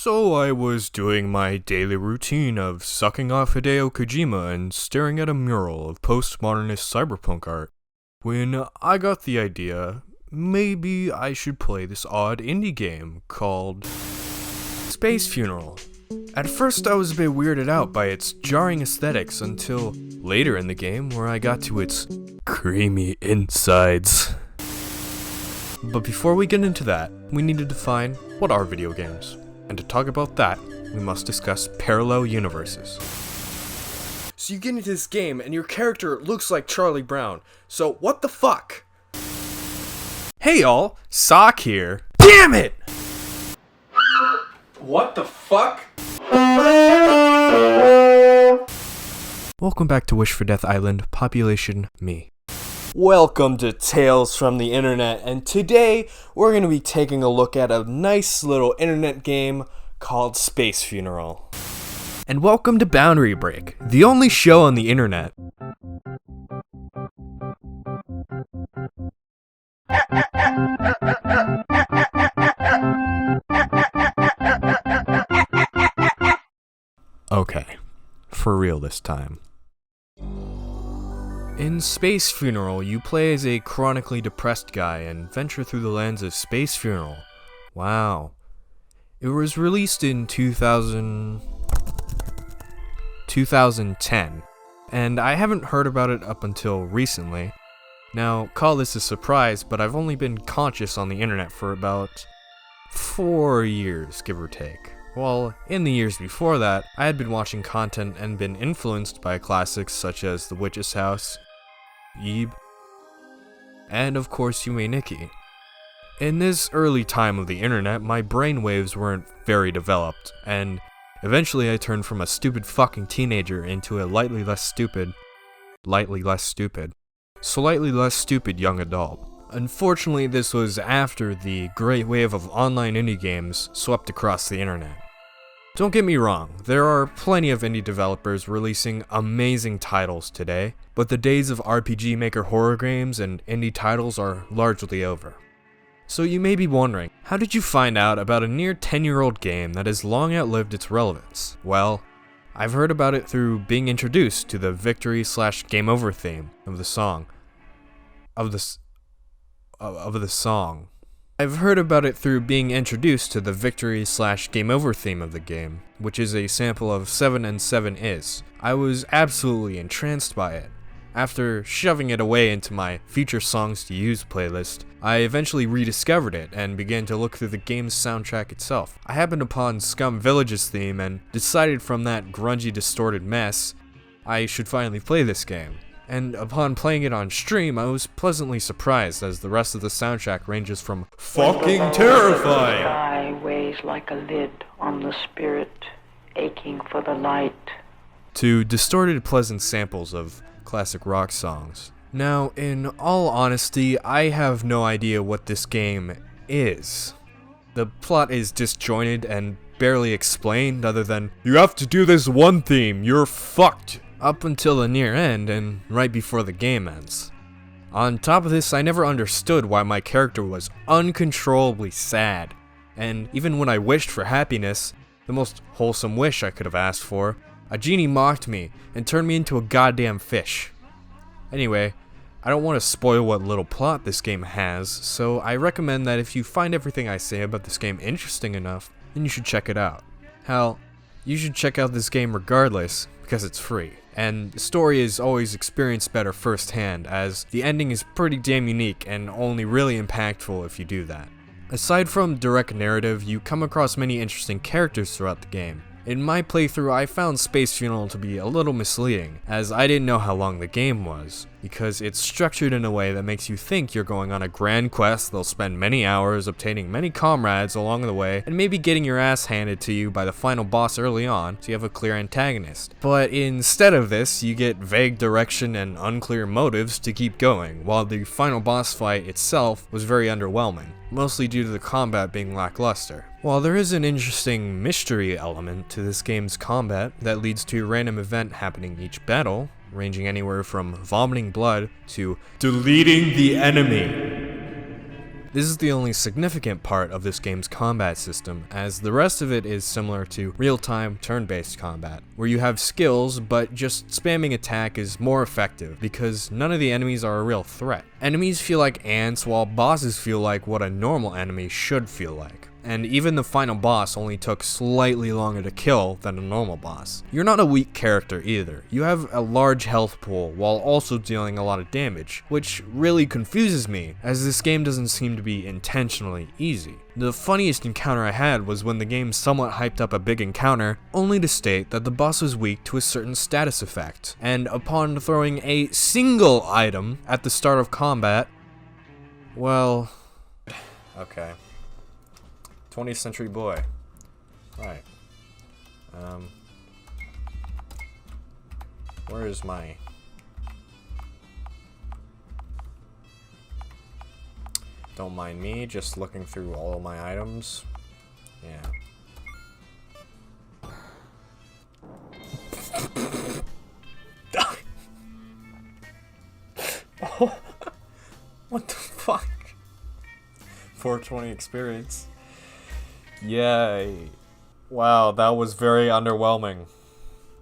So I was doing my daily routine of sucking off Hideo Kojima and staring at a mural of postmodernist cyberpunk art, when I got the idea, maybe I should play this odd indie game called Space Funeral. At first I was a bit weirded out by its jarring aesthetics until later in the game where I got to its creamy insides. But before we get into that, we need to define what are video games. And to talk about that, we must discuss parallel universes. So you get into this game and your character looks like Charlie Brown. So what the fuck? Hey y'all, Sock here. Damn it! What the fuck? Welcome back to Wish for Death Island, population me. Welcome to Tales from the Internet, and today we're going to be taking a look at a nice little internet game called Space Funeral. And welcome to Boundary Break, the only show on the internet. Okay, for real this time. In Space Funeral, you play as a chronically depressed guy and venture through the lands of Space Funeral. Wow. It was released in 2010, and I haven't heard about it up until recently. Now, call this a surprise, but I've only been conscious on the internet for about 4 years, give or take. Well, in the years before that, I had been watching content and been influenced by classics such as The Witch's House, Ebe, and of course Yume Nikki. In this early time of the internet, my brainwaves weren't very developed, and eventually I turned from a stupid fucking teenager into a slightly less stupid young adult. Unfortunately, this was after the great wave of online indie games swept across the internet. Don't get me wrong, there are plenty of indie developers releasing amazing titles today, but the days of RPG Maker horror games and indie titles are largely over. So you may be wondering, how did you find out about a near 10-year-old game that has long outlived its relevance? Well, I've heard about it through being introduced to the victory/game over theme of the song. I've heard about it through being introduced to the victory/game over theme of the game, which is a sample of 7 and 7 Is. I was absolutely entranced by it. After shoving it away into my future songs to use playlist, I eventually rediscovered it and began to look through the game's soundtrack itself. I happened upon Scum Village's theme and decided from that grungy distorted mess, I should finally play this game. And upon playing it on stream, I was pleasantly surprised as the rest of the soundtrack ranges from fucking terrifying! The sky weighs like a lid on the spirit, aching for the light, to distorted pleasant samples of classic rock songs. Now, in all honesty, I have no idea what this game is. The plot is disjointed and barely explained other than, you have to do this one theme, you're fucked! Up until the near end and right before the game ends. On top of this, I never understood why my character was uncontrollably sad, and even when I wished for happiness, the most wholesome wish I could have asked for, a genie mocked me and turned me into a goddamn fish. Anyway, I don't want to spoil what little plot this game has, so I recommend that if you find everything I say about this game interesting enough, then you should check it out. Hell, you should check out this game regardless, because it's free. And the story is always experienced better firsthand, as the ending is pretty damn unique and only really impactful if you do that. Aside from direct narrative, you come across many interesting characters throughout the game. In my playthrough, I found Space Funeral to be a little misleading, as I didn't know how long the game was, because it's structured in a way that makes you think you're going on a grand quest that'll spend many hours obtaining many comrades along the way, and maybe getting your ass handed to you by the final boss early on, so you have a clear antagonist. But instead of this, you get vague direction and unclear motives to keep going, while the final boss fight itself was very underwhelming, mostly due to the combat being lackluster. While there is an interesting mystery element to this game's combat that leads to a random event happening each battle, ranging anywhere from vomiting blood to deleting the enemy, This is the only significant part of this game's combat system, as the rest of it is similar to real-time turn-based combat, where you have skills, but just spamming attack is more effective because none of the enemies are a real threat. Enemies feel like ants, while bosses feel like what a normal enemy should feel like. And even the final boss only took slightly longer to kill than a normal boss. You're not a weak character either. You have a large health pool while also dealing a lot of damage, which really confuses me, as this game doesn't seem to be intentionally easy. The funniest encounter I had was when the game somewhat hyped up a big encounter, only to state that the boss was weak to a certain status effect, and upon throwing a single item at the start of combat, well, okay. 20th century boy. Right. Where is my... Don't mind me, just looking through all of my items. Yeah. What the fuck? 420 experience. Yay. Wow, that was very underwhelming.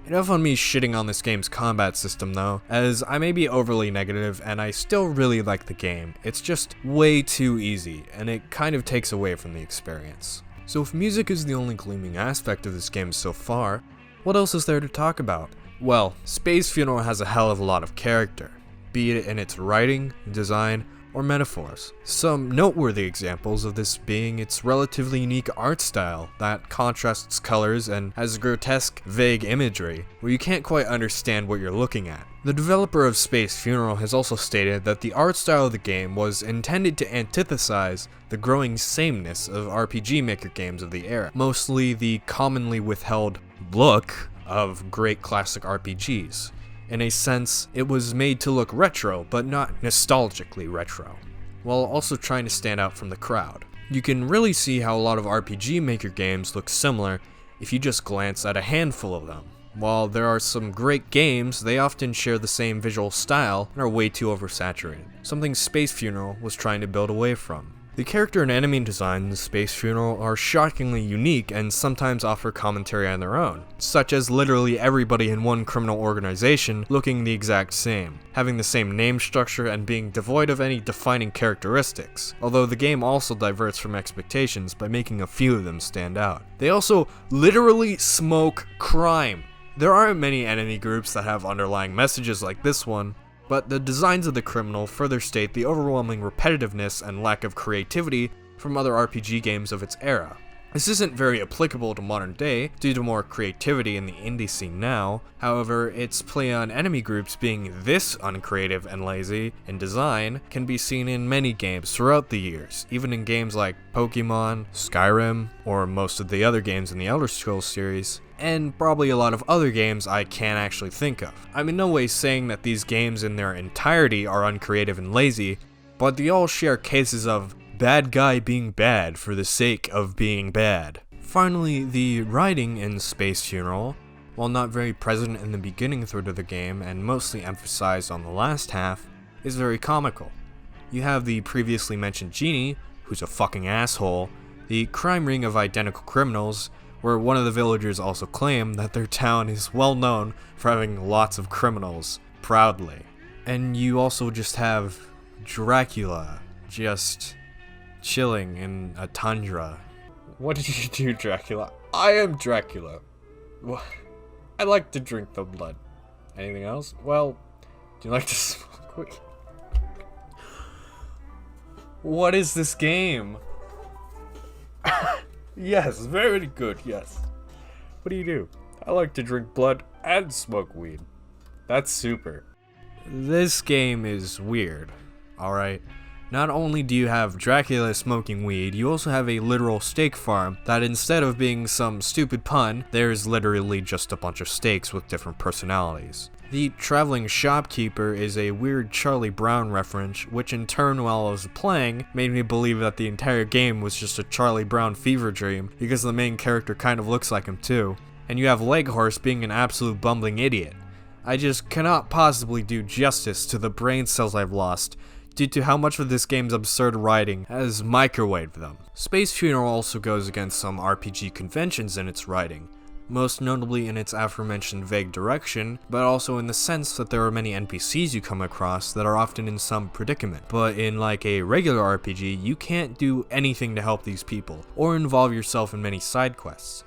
Enough on me shitting on this game's combat system though, as I may be overly negative and I still really like the game. It's just way too easy, and it kind of takes away from the experience. So if music is the only gleaming aspect of this game so far, what else is there to talk about? Well, Space Funeral has a hell of a lot of character, be it in its writing, design, or metaphors. Some noteworthy examples of this being its relatively unique art style that contrasts colors and has grotesque, vague imagery, where you can't quite understand what you're looking at. The developer of Space Funeral has also stated that the art style of the game was intended to antithesize the growing sameness of RPG Maker games of the era, mostly the commonly withheld look of great classic RPGs. In a sense, it was made to look retro, but not nostalgically retro, while also trying to stand out from the crowd. You can really see how a lot of RPG Maker games look similar if you just glance at a handful of them. While there are some great games, they often share the same visual style and are way too oversaturated, something Space Funeral was trying to build away from. The character and enemy designs in Space Funeral are shockingly unique and sometimes offer commentary on their own, such as literally everybody in one criminal organization looking the exact same, having the same name structure and being devoid of any defining characteristics, although the game also diverts from expectations by making a few of them stand out. They also literally smoke crime. There aren't many enemy groups that have underlying messages like this one, but the designs of the criminal further state the overwhelming repetitiveness and lack of creativity from other RPG games of its era. This isn't very applicable to modern day, due to more creativity in the indie scene now. However, its play on enemy groups being this uncreative and lazy in design can be seen in many games throughout the years, even in games like Pokemon, Skyrim, or most of the other games in the Elder Scrolls series, and probably a lot of other games I can't actually think of. I'm in no way saying that these games in their entirety are uncreative and lazy, but they all share cases of bad guy being bad for the sake of being bad. Finally, the writing in Space Funeral, while not very present in the beginning third of the game and mostly emphasized on the last half, is very comical. You have the previously mentioned genie, who's a fucking asshole, the crime ring of identical criminals, where one of the villagers also claim that their town is well known for having lots of criminals, proudly. And you also just have Dracula, just chilling in a tundra. What did you do, Dracula? I am Dracula. I like to drink the blood. Anything else? Well, do you like to smoke weed? What is this game? Yes, very good, yes. What do? I like to drink blood and smoke weed. That's super. This game is weird, alright? Not only do you have Dracula smoking weed, you also have a literal steak farm that instead of being some stupid pun, there's literally just a bunch of steaks with different personalities. The traveling shopkeeper is a weird Charlie Brown reference, which in turn while I was playing, made me believe that the entire game was just a Charlie Brown fever dream, because the main character kind of looks like him too. And you have Leghorse being an absolute bumbling idiot. I just cannot possibly do justice to the brain cells I've lost due to how much of this game's absurd writing has microwaved them. Space Funeral also goes against some RPG conventions in its writing, most notably in its aforementioned vague direction, but also in the sense that there are many NPCs you come across that are often in some predicament. But in like a regular RPG, you can't do anything to help these people, or involve yourself in many side quests.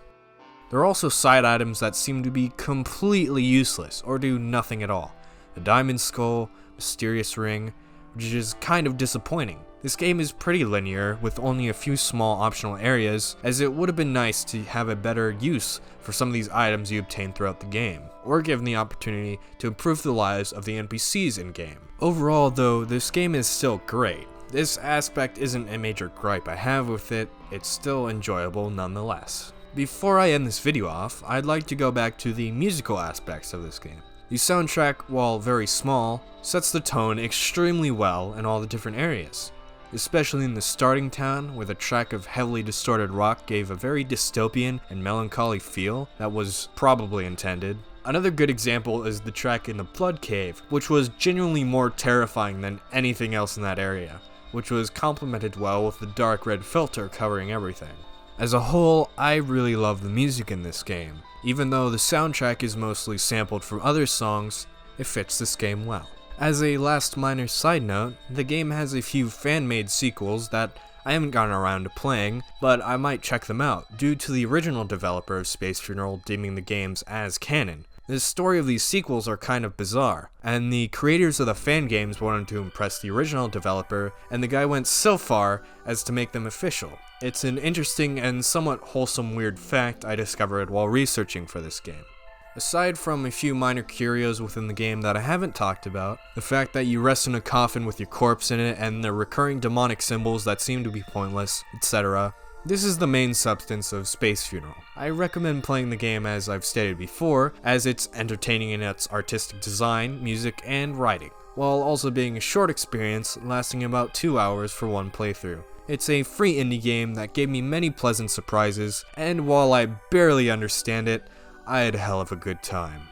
There are also side items that seem to be completely useless, or do nothing at all. The Diamond Skull, Mysterious Ring, which is kind of disappointing. This game is pretty linear, with only a few small optional areas, as it would have been nice to have a better use for some of these items you obtain throughout the game, or given the opportunity to improve the lives of the NPCs in-game. Overall though, this game is still great. This aspect isn't a major gripe I have with it, it's still enjoyable nonetheless. Before I end this video off, I'd like to go back to the musical aspects of this game. The soundtrack, while very small, sets the tone extremely well in all the different areas. Especially in the starting town, where the track of heavily distorted rock gave a very dystopian and melancholy feel that was probably intended. Another good example is the track in the Blood Cave, which was genuinely more terrifying than anything else in that area, which was complemented well with the dark red filter covering everything. As a whole, I really love the music in this game. Even though the soundtrack is mostly sampled from other songs, it fits this game well. As a last minor side note, the game has a few fan-made sequels that I haven't gotten around to playing, but I might check them out, due to the original developer of Space Funeral deeming the games as canon. The story of these sequels are kind of bizarre, and the creators of the fan games wanted to impress the original developer, and the guy went so far as to make them official. It's an interesting and somewhat wholesome weird fact I discovered while researching for this game. Aside from a few minor curios within the game that I haven't talked about, the fact that you rest in a coffin with your corpse in it and the recurring demonic symbols that seem to be pointless, etc., this is the main substance of Space Funeral. I recommend playing the game as I've stated before, as it's entertaining in its artistic design, music, and writing, while also being a short experience lasting about 2 hours for one playthrough. It's a free indie game that gave me many pleasant surprises, and while I barely understand it, I had a hell of a good time.